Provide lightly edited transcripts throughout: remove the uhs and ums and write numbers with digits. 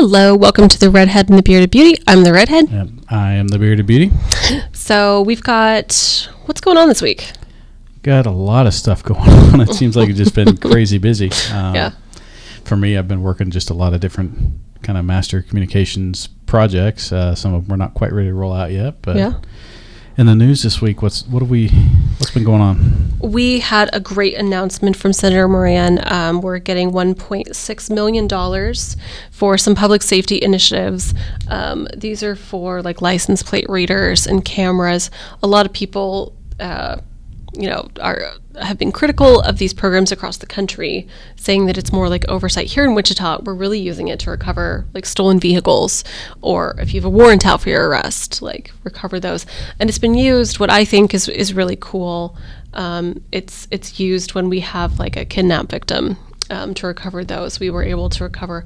Hello, welcome to the Redhead and the Bearded Beauty. I'm the Redhead. Yep, I am the Bearded Beauty. So we've got, what's going on this week? Got a lot of stuff going on. It seems like it's just been crazy busy. Yeah. For me, I've been working just a lot of different kind of master communications projects. Some of them we're not quite ready to roll out yet, but Yeah. in the news this week, what's been going on? We had a great announcement from Senator Moran. We're getting $1.6 million for some public safety initiatives. These are for like license plate readers and cameras. A lot of people, have been critical of these programs across the country, saying that it's more like oversight. Here in Wichita, we're really using it to recover like stolen vehicles, or if you have a warrant out for your arrest, like recover those. And it's been used, what I think is really cool. It's used when we have like a kidnap victim, to recover those. We were able to recover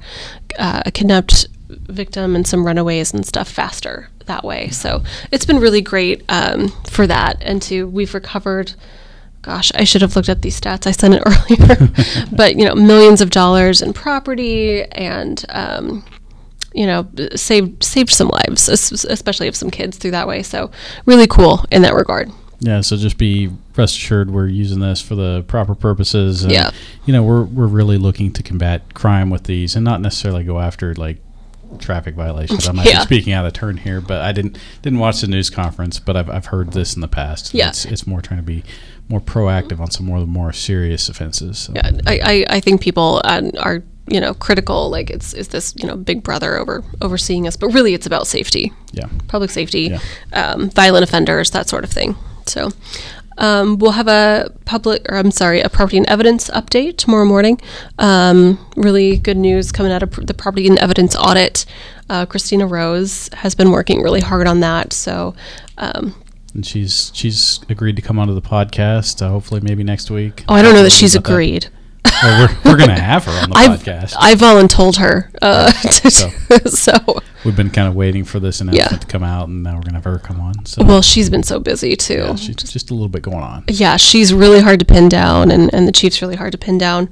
a kidnapped victim and some runaways and stuff faster that way. So it's been really great for that. And we've recovered, gosh, I should have looked at these stats. I sent it earlier, but millions of dollars in property, and saved some lives, especially of some kids through that way. So really cool in that regard. Yeah, so just be rest assured we're using this for the proper purposes. And, yeah. We're really looking to combat crime with these and not necessarily go after like traffic violations. I might be speaking out of turn here, but I didn't watch the news conference, but I've heard this in the past. Yeah. It's more trying to be more proactive on some more serious offenses. So. Yeah, I think people are critical, like is this big brother overseeing us, but really it's about safety. Yeah, public safety, violent offenders, that sort of thing. So we'll have a property and evidence update tomorrow morning. Really good news coming out of the property and evidence audit. Christina Rose has been working really hard on that. So, and she's agreed to come onto the podcast. Hopefully, maybe next week. Oh, I don't know that she's agreed. Well, we're going to have her on the podcast. I voluntold her. So we've been kind of waiting for this announcement to come out, and now we're going to have her come on. So. Well, she's been so busy too. Yeah, she's just a little bit going on. Yeah, she's really hard to pin down, and the chief's really hard to pin down,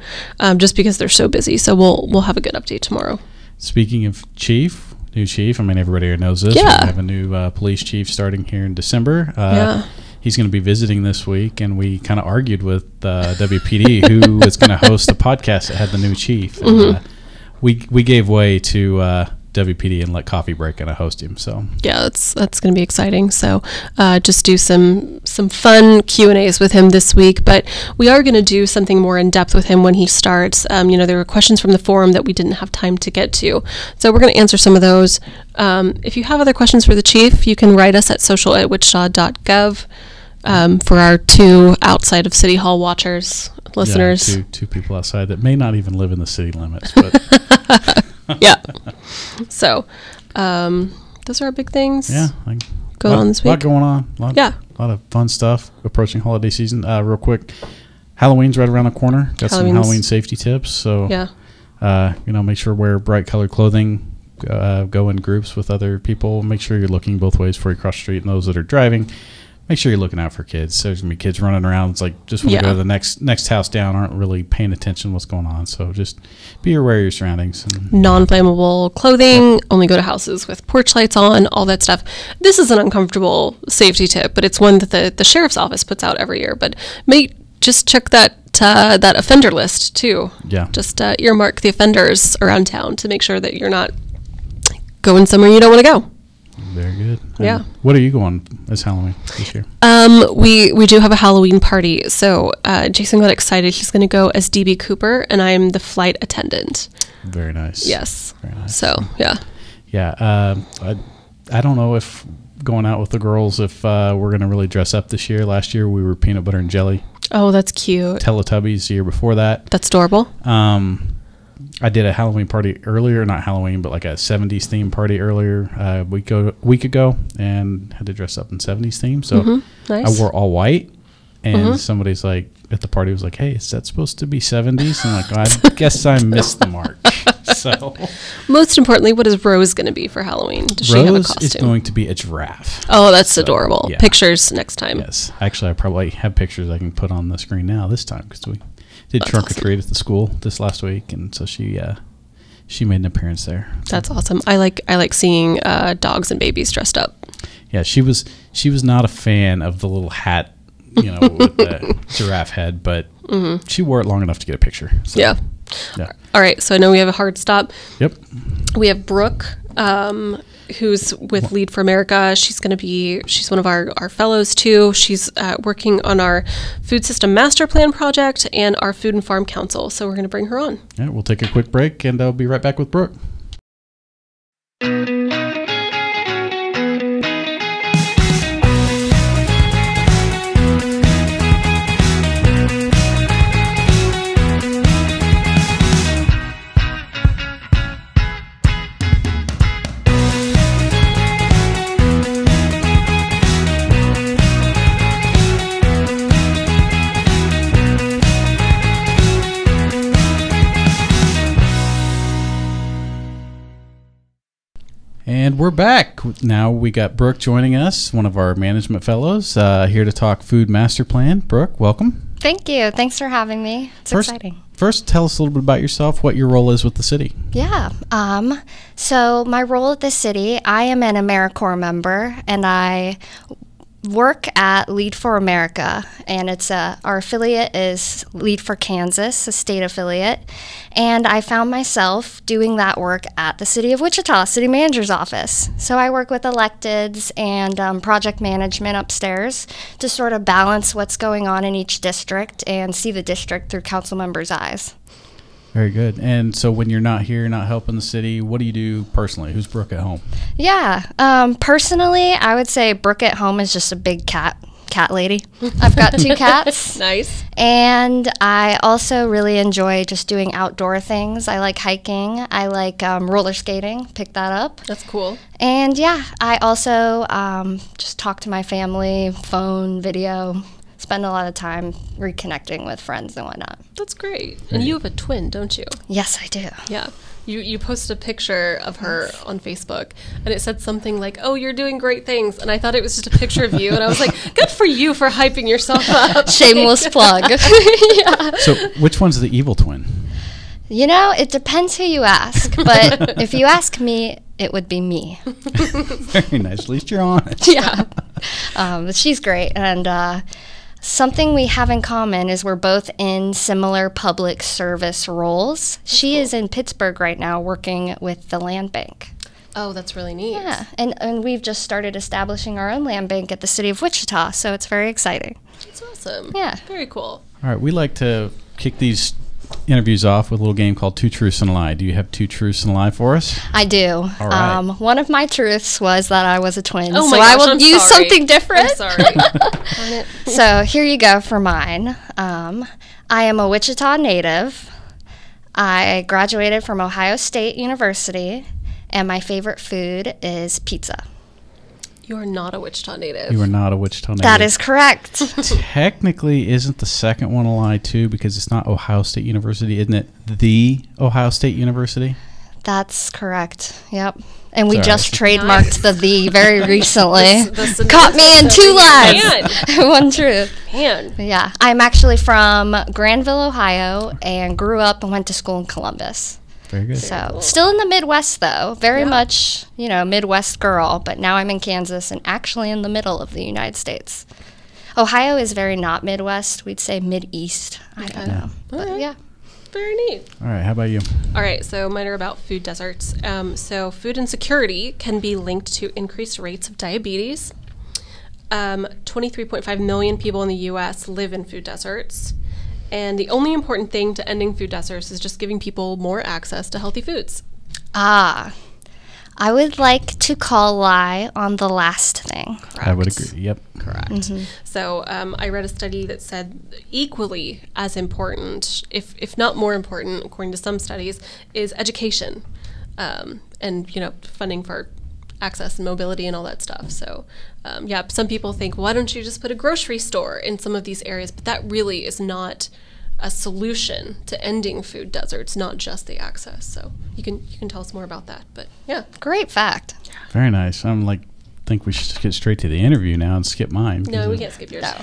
just because they're so busy. So we'll have a good update tomorrow. Speaking of new chief, I mean, everybody here knows this. Yeah. We have a new police chief starting here in December. He's going to be visiting this week, and we kind of argued with WPD who was going to host the podcast that had the new chief. And, we gave way to WPD and let Coffee Break kind of host him. So yeah, that's going to be exciting. So just do some fun Q&As with him this week, but we are going to do something more in depth with him when he starts. There were questions from the forum that we didn't have time to get to, so we're going to answer some of those. If you have other questions for the chief, you can write us at social@wichita.gov. For our two outside of City Hall watchers, listeners. Yeah, two people outside that may not even live in the city limits. But yeah. So those are our big things. Yeah. Going on this week. A lot going on. A lot of fun stuff approaching holiday season. Real quick, Halloween's right around the corner. Got some Halloween safety tips. So, make sure to wear bright colored clothing. Go in groups with other people. Make sure you're looking both ways before you cross the street. And those that are driving, make sure you're looking out for kids. There's going to be kids running around. It's like just want to go to the next house down, aren't really paying attention to what's going on. So just be aware of your surroundings. Non-flammable clothing, only go to houses with porch lights on, all that stuff. This is an uncomfortable safety tip, but it's one that the sheriff's office puts out every year. But just check that offender list too. Yeah. Just earmark the offenders around town to make sure that you're not going somewhere you don't want to go. Very good. Yeah. What are you going as Halloween this year? We do have a Halloween party. So Jason got excited. He's going to go as DB Cooper, and I am the flight attendant. Very nice. Yes. Very nice. So, yeah. Yeah. I don't know if going out with the girls, if we're going to really dress up this year. Last year we were peanut butter and jelly. Oh, that's cute. Teletubbies the year before that. That's adorable. I did a Halloween party earlier, not Halloween, but like a 70s theme party earlier a week ago, and had to dress up in 70s theme. So nice. I wore all white, and somebody's like at the party was like, "Hey, is that supposed to be 70s?" And I'm like, I guess I missed the mark. So, most importantly, what is Rose going to be for Halloween? Does she have a costume? Rose is going to be a giraffe. Oh, that's adorable. Yeah. Pictures next time. Yes, actually, I probably have pictures I can put on the screen now this time because we did trunk or treat at the school this last week, and so she she made an appearance there. That's awesome. I like seeing dogs and babies dressed up. Yeah, she was not a fan of the little hat, with the giraffe head, but she wore it long enough to get a picture. So, yeah. All right, so I know we have a hard stop. Yep. We have Brooke, who's with Lead for America. She's one of our fellows too. She's working on our food system master plan project and our food and farm council. So we're going to bring her on. Yeah, we'll take a quick break and I'll be right back with Brooke. And we're back. Now we got Brooke joining us, one of our management fellows, here to talk food master plan. Brooke, welcome. Thank you. Thanks for having me. It's exciting. First, tell us a little bit about yourself, what your role is with the city. Yeah. So my role at the city, I am an Americorps member, and I work at Lead for America, and our affiliate is Lead for Kansas, a state affiliate, and I found myself doing that work at the City of Wichita City Manager's office. So I work with electeds and project management upstairs to sort of balance what's going on in each district and see the district through council members' eyes. Very good. And so when you're not here, not helping the city, what do you do personally? Who's Brooke at home? Yeah. Personally, I would say Brooke at home is just a big cat lady. I've got 2 cats. Nice. And I also really enjoy just doing outdoor things. I like hiking. I like roller skating. Pick that up. That's cool. And yeah, I also just talk to my family, phone, video. Spend a lot of time reconnecting with friends and whatnot. That's great. And you have a twin, don't you? Yes, I do. Yeah. You posted a picture of her on Facebook, and it said something like, "Oh, you're doing great things." And I thought it was just a picture of you, and I was like, "Good for you for hyping yourself up." Shameless plug. Yeah. So, which one's the evil twin? It depends who you ask, but if you ask me, it would be me. Very nice. At least you're honest. Yeah. But she's great, and something we have in common is we're both in similar public service roles. She is in Pittsburgh right now working with the land bank. Oh, that's really neat. Yeah, and we've just started establishing our own land bank at the City of Wichita, so it's very exciting. That's awesome. Yeah. Very cool. All right, we like to kick these interviews off with a little game called Two Truths and a Lie. Do you have 2 truths and a lie for us? I do. All right. One of my truths was that I was a twin, oh so gosh, I will use something different. I'm sorry. So here you go for mine. I am a Wichita native. I graduated from Ohio State University, and my favorite food is pizza. You are not a Wichita native. You are not a Wichita native. That is correct. Technically, isn't the second one a lie, too? Because it's not Ohio State University. Isn't it the Ohio State University? That's correct. Yep. And we Sorry. just trademarked the very recently. The Caught me in 2 lies. One truth. Man. Yeah. I'm actually from Granville, Ohio, and grew up and went to school in Columbus. Very good. So cool. Still in the Midwest, though. Very much, Midwest girl. But now I'm in Kansas and actually in the middle of the United States. Ohio is very not Midwest. We'd say Mid-East. I don't know. But yeah. Very neat. All right, how about you? All right, so mine are about food deserts. So food insecurity can be linked to increased rates of diabetes. 23.5 million people in the U.S. live in food deserts. And the only important thing to ending food deserts is just giving people more access to healthy foods. I would like to call lie on the last thing. Correct. I would agree. Yep. Correct. Mm-hmm. So I read a study that said equally as important, if not more important, according to some studies, is education and, funding for access and mobility and all that stuff. So, some people think, why don't you just put a grocery store in some of these areas? But that really is not a solution to ending food deserts, not just the access. So you can tell us more about that. But yeah, Great fact. Very nice. Think we should get straight to the interview now and skip mine. No, we can't skip yours. No.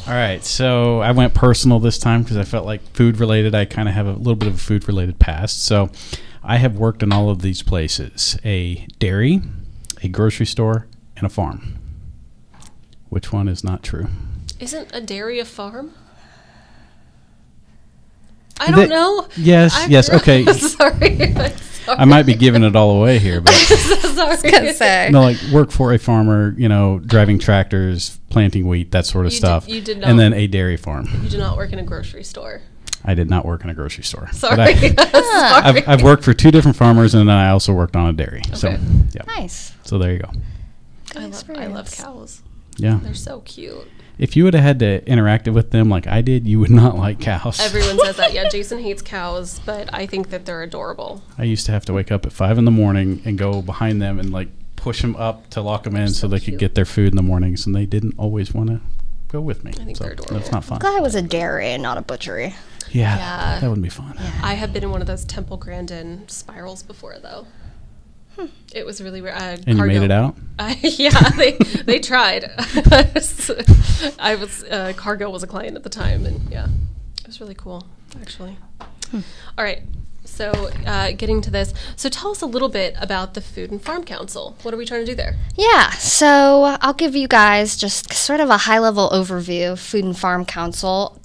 All right, so I went personal this time because I felt like food related. I kind of have a little bit of a food related past. So I have worked in all of these places: a dairy, a grocery store, and a farm. Which one is not true? Isn't a dairy a farm? I don't know. Yes, okay. Sorry. I might be giving it all away here, but I was gonna say. No, like work for a farmer, driving tractors, planting wheat, that sort of stuff. You did not. And then a dairy farm. You did not work in a grocery store. I did not work in a grocery store. Sorry. Sorry. I've worked for 2 different farmers, and then I also worked on a dairy. Okay. So, yeah. Nice. So there you go. I love cows. Yeah. They're so cute. If you would have had to interact with them like I did, you would not like cows. Everyone says that. Yeah, Jason hates cows, but I think that they're adorable. I used to have to wake up at 5 in the morning and go behind them and like push them up to lock them in so they could get their food in the mornings, and they didn't always want to go with me. I think they're adorable. That's not fun. I'm glad it was a dairy and not a butchery. Yeah. That would be fun. Yeah. I have been in one of those Temple Grandin spirals before, though. It was really weird. And Cargo. You made it out? Yeah, they tried. Cargo was a client at the time, and yeah, it was really cool, actually. All right, so getting to this. So tell us a little bit about the Food and Farm Council. What are we trying to do there? Yeah, so I'll give you guys just sort of a high-level overview of Food and Farm Council.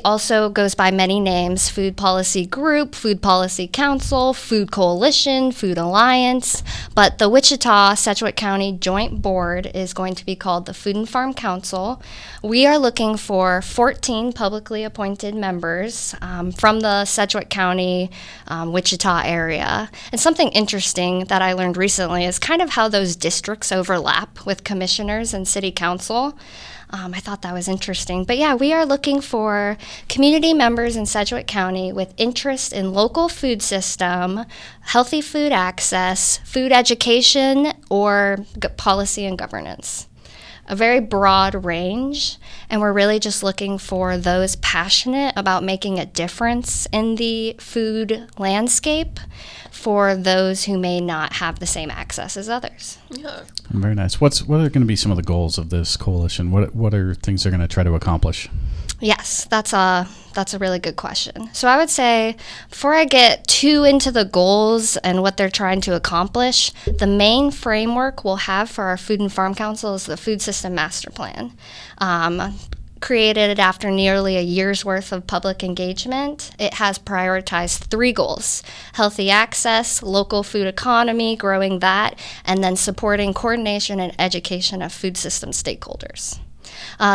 Also goes by many names: Food Policy Group, Food Policy Council, Food Coalition, Food Alliance. But the Wichita-Sedgwick County Joint Board is going to be called the Food and Farm Council. We are looking for 14 publicly appointed members from the Sedgwick County, Wichita area. And something interesting that I learned recently is kind of how those districts overlap with commissioners and city council. I thought that was interesting. But yeah, we are looking for community members in Sedgwick County with interest in local food system, healthy food access, food education, or policy and governance. A very broad range, and we're really just looking for those passionate about making a difference in the food landscape for those who may not have the same access as others. Yeah. Very nice. What are going to be some of the goals of this coalition? What are things they're going to try to accomplish? Yes, that's a really good question. So I would say, before I get too into the goals and what they're trying to accomplish, the main framework we'll have for our Food and Farm Council is the Food System Master Plan. Created after nearly a year's worth of public engagement, it has prioritized 3 goals: healthy access, local food economy, growing that, and then supporting coordination and education of food system stakeholders.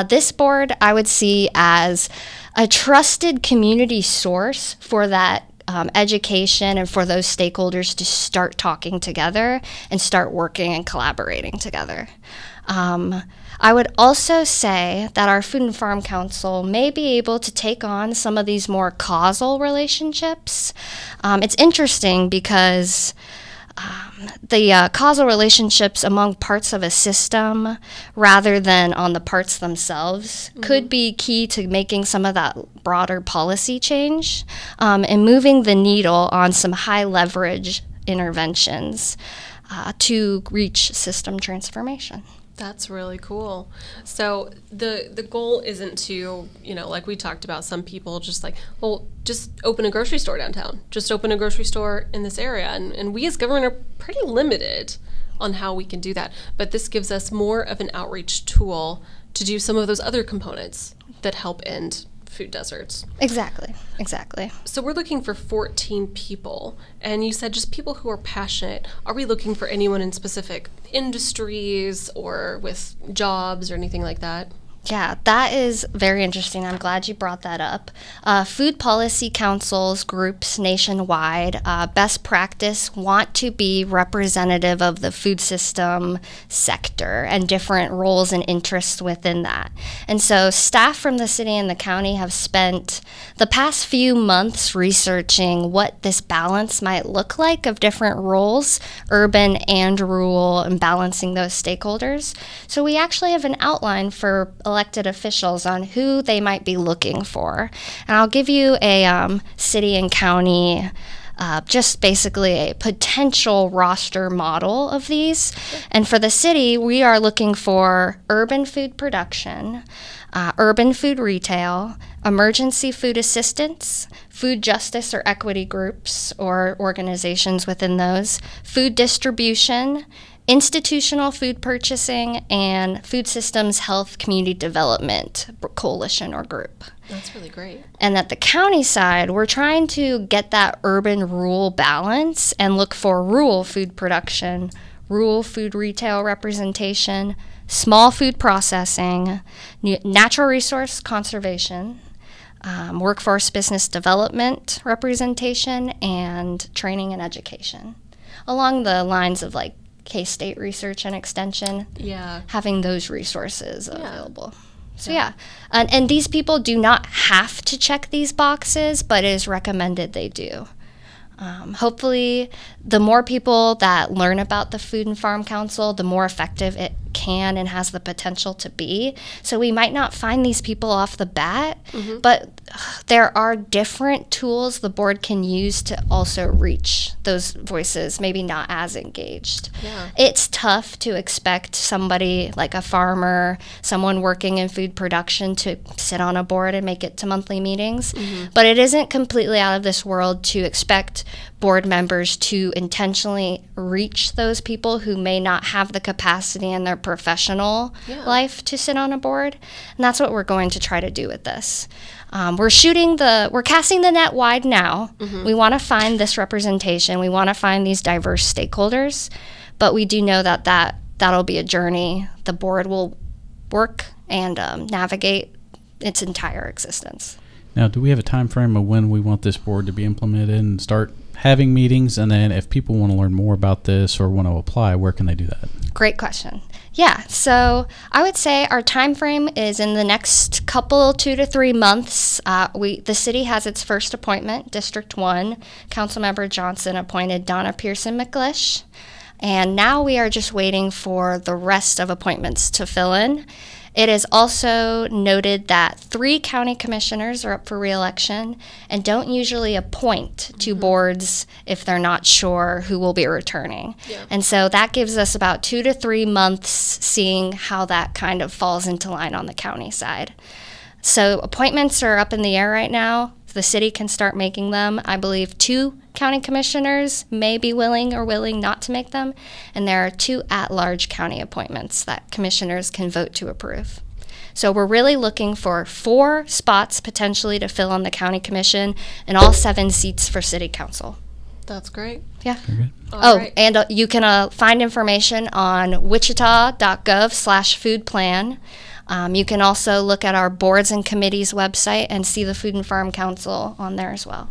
This board I would see as a trusted community source for that education and for those stakeholders to start talking together and start working and collaborating together. I would also say that our Food and Farm Council may be able to take on some of these more causal relationships. It's interesting because the causal relationships among parts of a system rather than on the parts themselves could be key to making some of that broader policy change and moving the needle on some high leverage interventions to reach system transformation. That's really cool. So the goal isn't to, like we talked about, some people just like, well, just open a grocery store downtown. Just open a grocery store in this area. And we as government are pretty limited on how we can do that. But this gives us more of an outreach tool to do some of those other components that help end food deserts. Exactly. So we're looking for 14 people, and you said just people who are passionate. Are we looking for anyone in specific industries or with jobs or anything like that? Yeah, that is very interesting. I'm glad you brought that up. Food policy councils, groups nationwide, best practice want to be representative of the food system sector and different roles and interests within that. And so staff from the city and the county have spent the past few months researching what this balance might look like of different roles, urban and rural, and balancing those stakeholders. So we actually have an outline for elected officials on who they might be looking for. And I'll give you a city and county just basically a potential roster model of these. And for the city, we are looking for urban food production, urban food retail, emergency food assistance, food justice or equity groups or organizations within those, food distribution, institutional food purchasing, and food systems health community development coalition or group. That's really great. And at the county side, we're trying to get that urban-rural balance and look for rural food production, rural food retail representation, small food processing, natural resource conservation, workforce business development representation, and training and education. Along the lines of like K-State research and extension, having those resources available. So and these people do not have to check these boxes, but it is recommended they do. Hopefully, the more people that learn about the Food and Farm Council, the more effective it can and has the potential to be. So we might not find these people off the bat, but there are different tools the board can use to also reach those voices, maybe not as engaged. It's tough to expect somebody like a farmer, someone working in food production to sit on a board and make it to monthly meetings, but it isn't completely out of this world to expect board members to intentionally reach those people who may not have the capacity in their professional life to sit on a board. And that's what we're going to try to do with this. We're casting the net wide now. We want to find this representation. We want to find these diverse stakeholders, but we do know that'll be a journey. The board will work and navigate its entire existence. Now, do we have a time frame of when we want this board to be implemented and start having meetings? And then if people want to learn more about this or want to apply, where can they do that? Great question. Yeah, so I would say our time frame is in the next couple, 2 to 3 months. The city has its first appointment, District 1. Councilmember Johnson appointed Donna Pearson McGlish. And now we are just waiting for the rest of appointments to fill in. It is also noted that 3 county commissioners are up for re-election and don't usually appoint to boards if they're not sure who will be returning. And so that gives us about 2 to 3 months seeing how that kind of falls into line on the county side. So appointments are up in the air right now. The city can start making them. I believe 2 county commissioners may be willing not to make them, and there are 2 at-large county appointments that commissioners can vote to approve. So we're really looking for 4 spots potentially to fill on the county commission and all 7 seats for city council. That's great. Yeah. Very good. Right. And you can find information on wichita.gov/food plan. You can also look at our boards and committees website and see the Food and Farm Council on there as well.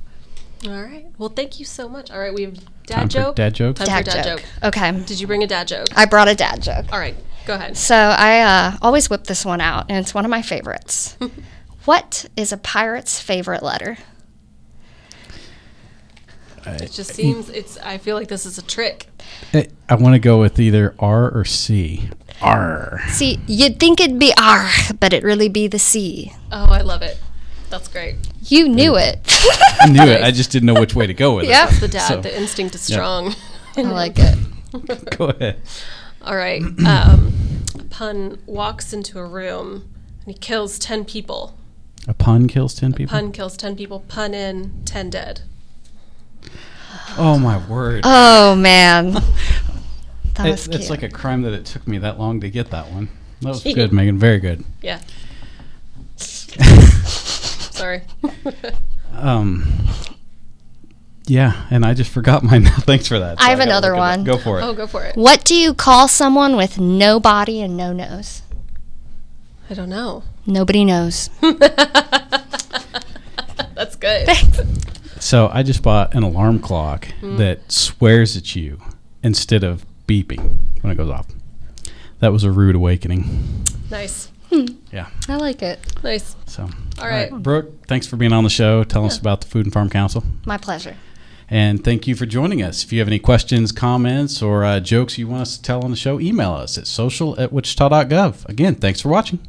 All right. Well, thank you so much. All right, we have Time for dad joke. Time for dad joke. Okay. Did you bring a dad joke? I brought a dad joke. All right, go ahead. So I always whip this one out, and it's one of my favorites. What is a pirate's favorite letter? It just seems I feel like this is a trick. I want to go with either R or C. R. See, you'd think it'd be R, but it'd really be the C. Oh, I love it. That's great. You knew it. I knew it. I just didn't know which way to go with it. That's the dad. The instinct is strong. I like it. Go ahead. All right. Pun walks into a room and he kills 10 people. A pun kills 10 people? Pun kills 10 people. Pun in, 10 dead. Oh, my word. Oh, man. That was cute. It's like a crime that it took me that long to get that one. That was good, Megan. Very good. Yeah. Sorry. Yeah, and I just forgot mine now. Thanks for that. I have another one. Go for it. Oh, go for it. What do you call someone with no body and no nose? I don't know. Nobody knows. That's good. So I just bought an alarm clock that swears at you instead of beeping when it goes off. That was a rude awakening. Nice. Yeah. I like it. Nice. So, all right. Brooke, thanks for being on the show. Tell us about the Food and Farm Council. My pleasure. And thank you for joining us. If you have any questions, comments, or jokes you want us to tell on the show, email us at social@wichita.gov. Again, thanks for watching.